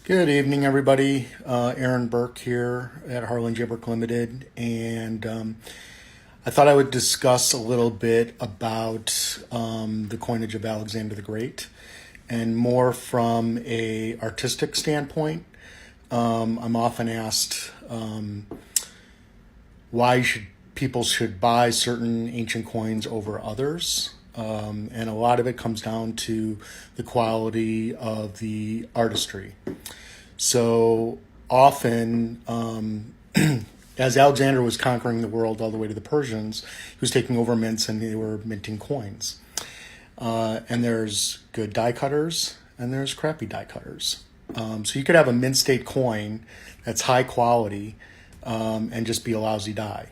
Good evening, everybody. Aaron Berk here at Harlan J Limited, and I thought I would discuss a little bit about the coinage of Alexander the Great, and more from a artistic standpoint. I'm often asked why people should buy certain ancient coins over others. And a lot of it comes down to the quality of the artistry. So often, as Alexander was conquering the world all the way to the Persians, he was taking over mints and they were minting coins. And there's good die cutters and there's crappy die cutters. So you could have a mint state coin that's high quality and just be a lousy die.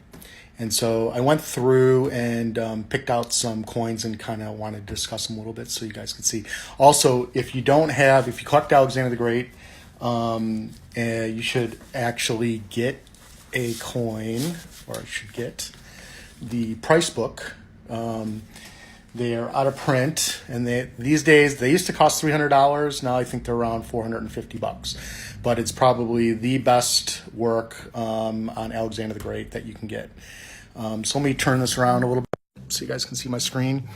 And so I went through and picked out some coins and kind of wanted to discuss them a little bit so you guys can see. Also, if you collect Alexander the Great, you should actually get a coin, or should get the price book. They are out of print, and these days they used to cost $300. Now I think they're around $450. But it's probably the best work on Alexander the Great that you can get. So let me turn this around a little bit so you guys can see my screen.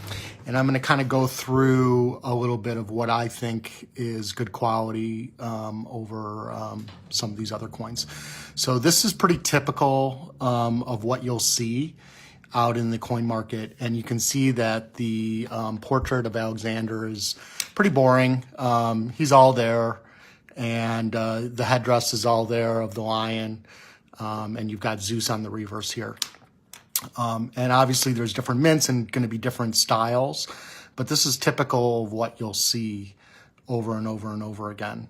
And I'm going to kind of go through a little bit of what I think is good quality over some of these other coins. So this is pretty typical of what you'll see out in the coin market. And you can see that the portrait of Alexander is pretty boring. He's all there. And the headdress is all there of the lion. And you've got Zeus on the reverse here. And obviously there's different mints and going to be different styles, but this is typical of what you'll see over and over and over again.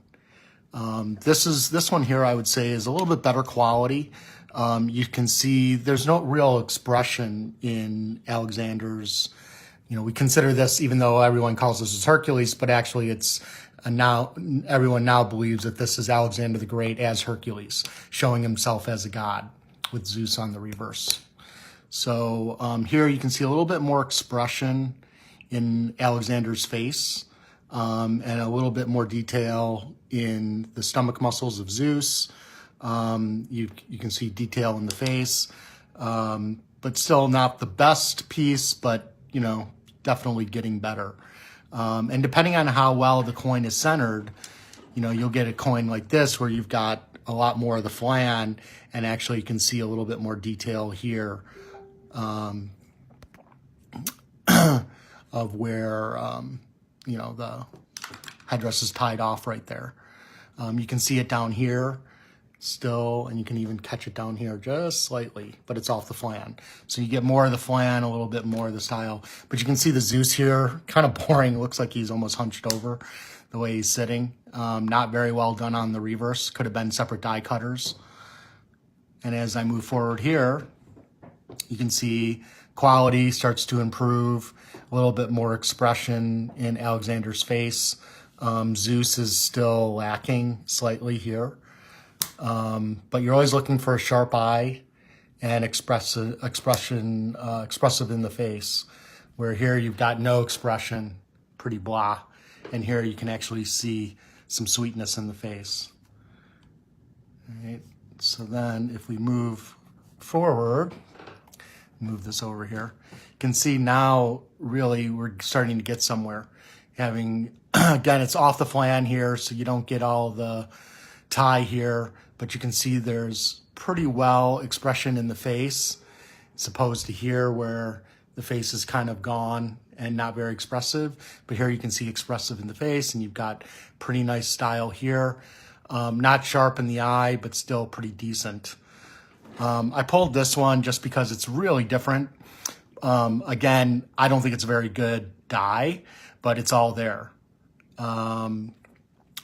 This one here, I would say, is a little bit better quality. You can see there's no real expression in Alexander's. We consider this, even though everyone calls this as Hercules, but actually it's everyone now believes that this is Alexander the Great as Hercules, showing himself as a god with Zeus on the reverse. So here you can see a little bit more expression in Alexander's face and a little bit more detail in the stomach muscles of Zeus. You can see detail in the face, but still not the best piece, but definitely getting better. And depending on how well the coin is centered, you'll get a coin like this where you've got a lot more of the flan, and actually you can see a little bit more detail here. Of where, the headdress is tied off right there. You can see it down here still, and you can even catch it down here just slightly, but it's off the flan. So you get more of the flan, a little bit more of the style. But you can see the Zeus here, kind of boring. It looks like he's almost hunched over the way he's sitting. Not very well done on the reverse. Could have been separate die cutters. And as I move forward here, you can see quality starts to improve, a little bit more expression in Alexander's face. Zeus is still lacking slightly here. But you're always looking for a sharp eye and expressive in the face, where here you've got no expression, pretty blah. And here you can actually see some sweetness in the face. All right. So then if we move forward, move this over here, you can see now really we're starting to get somewhere. Having, again, it's off the flan here, so you don't get all the tie here, but you can see there's pretty well expression in the face, as opposed to here where the face is kind of gone and not very expressive. But here you can see expressive in the face, and you've got pretty nice style here. Not sharp in the eye, but still pretty decent. I pulled this one just because it's really different. Again, I don't think it's a very good die, but it's all there. All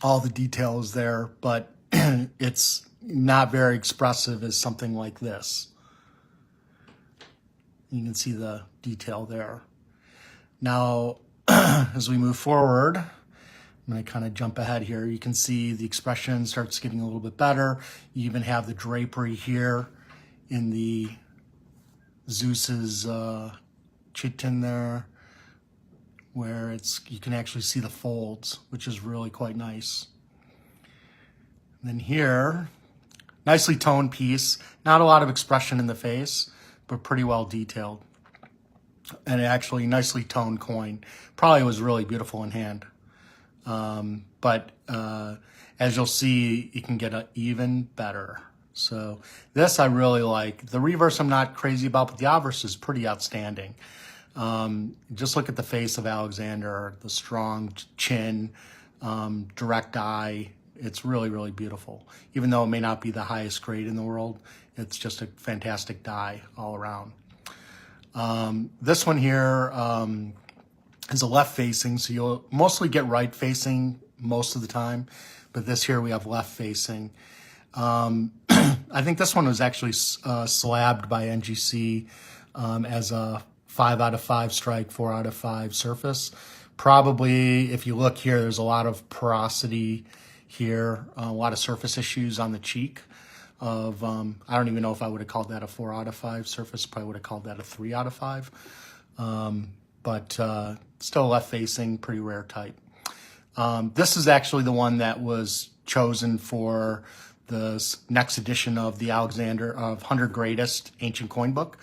the detail is there, but it's not very expressive as something like this. You can see the detail there. Now, as we move forward, I'm going to kind of jump ahead here. You can see the expression starts getting a little bit better. You even have the drapery here in the Zeus's chitin there, where you can actually see the folds, which is really quite nice. And then here, nicely toned piece. Not a lot of expression in the face, but pretty well detailed. And actually nicely toned coin. Probably was really beautiful in hand. But as you'll see, you can get an even better. So this I really like. The reverse I'm not crazy about, but the obverse is pretty outstanding. Just look at the face of Alexander, the strong chin, direct eye. It's really, really beautiful. Even though it may not be the highest grade in the world, it's just a fantastic die all around. This one here is a left facing, so you'll mostly get right facing most of the time, but this here we have left facing. I think this one was actually slabbed by NGC as a 5 out of 5 strike, 4 out of 5 surface. Probably, if you look here, there's a lot of porosity here, a lot of surface issues on the cheek of, I don't even know if I would have called that a 4 out of 5 surface, probably would have called that a 3 out of 5. But still left facing, pretty rare type. This is actually the one that was chosen for the next edition of the Alexander of 100 Greatest Ancient Coin Book.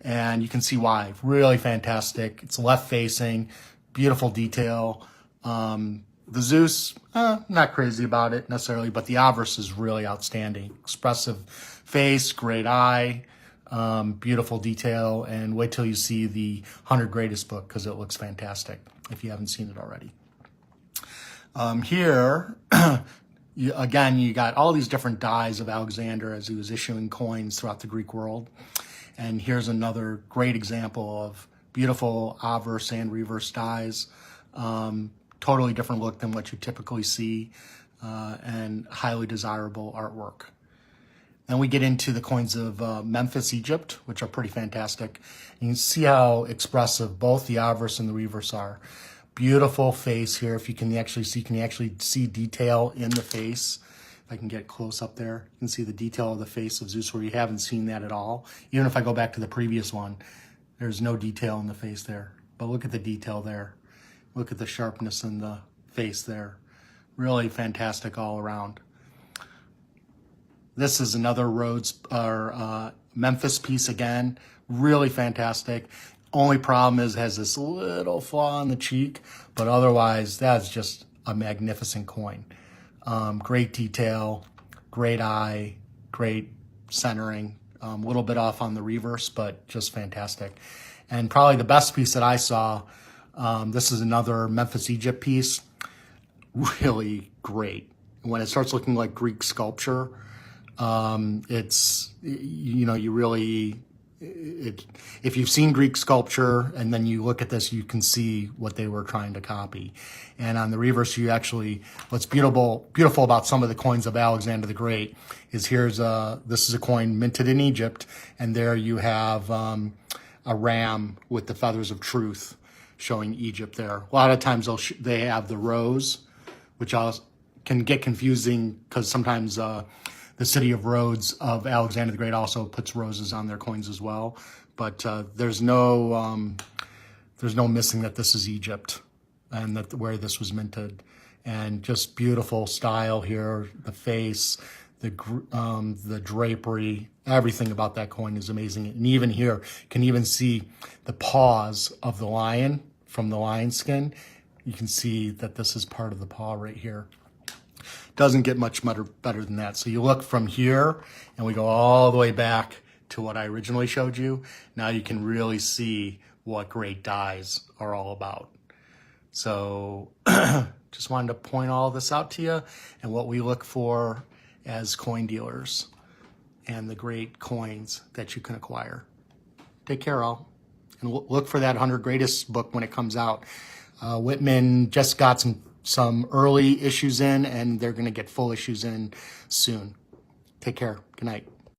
And you can see why. Really fantastic. It's left facing, beautiful detail. The Zeus, not crazy about it necessarily, but the obverse is really outstanding. Expressive face, great eye, beautiful detail, and wait till you see the 100 Greatest book because it looks fantastic if you haven't seen it already. Here, again, you got all these different dies of Alexander as he was issuing coins throughout the Greek world. And here's another great example of beautiful obverse and reverse dies. Totally different look than what you typically see, and highly desirable artwork. Then we get into the coins of Memphis, Egypt, which are pretty fantastic. You can see how expressive both the obverse and the reverse are. Beautiful face here. If you can actually see detail in the face. If I can get close up there, you can see the detail of the face of Zeus where you haven't seen that at all. Even if I go back to the previous one, there's no detail in the face there. But look at the detail there. Look at the sharpness in the face there. Really fantastic all around. This is another Rhodes or Memphis piece again. Really fantastic. Only problem is it has this little flaw in the cheek, but otherwise that's just a magnificent coin. Great detail, great eye, great centering. A little bit off on the reverse, but just fantastic. And probably the best piece that I saw, this is another Memphis, Egypt piece. Really great. When it starts looking like Greek sculpture, it's, you know, you really, if you've seen Greek sculpture and then you look at this, you can see what they were trying to copy. And on the reverse, you actually, what's beautiful about some of the coins of Alexander the Great is this is a coin minted in Egypt, and there you have a ram with the feathers of truth showing Egypt there. A lot of times they have the rose, which can get confusing because sometimes the city of Rhodes of Alexander the Great also puts roses on their coins as well. But there's no missing that this is Egypt and that where this was minted. And just beautiful style here, the face, the drapery, everything about that coin is amazing. And even here, you can even see the paws of the lion from the lion skin. You can see that this is part of the paw right here. Doesn't get much better than that. So you look from here and we go all the way back to what I originally showed you. Now you can really see what great dies are all about. So just wanted to point all this out to you and what we look for as coin dealers and the great coins that you can acquire. Take care, all. And look for that 100 Greatest book when it comes out. Whitman just got some early issues in, and they're going to get full issues in soon. Take care. Good night.